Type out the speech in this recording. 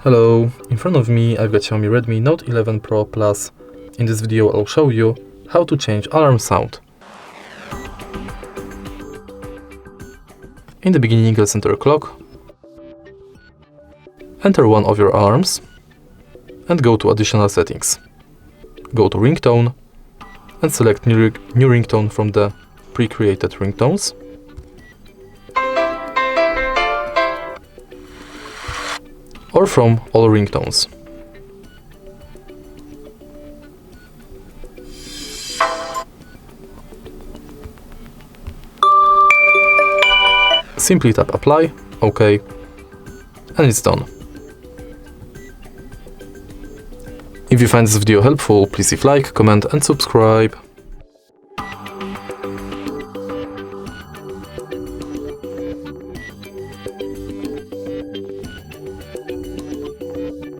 Hello, in front of me I've got Xiaomi Redmi Note 11 Pro Plus. In this video I'll show you how to change alarm sound. In the beginning let's enter clock, enter one of your alarms and go to additional settings. Go to ringtone and select new ringtone from the pre-created ringtones. Or from all ringtones. Simply tap apply, OK, and it's done. If you find this video helpful, please leave like, comment and subscribe.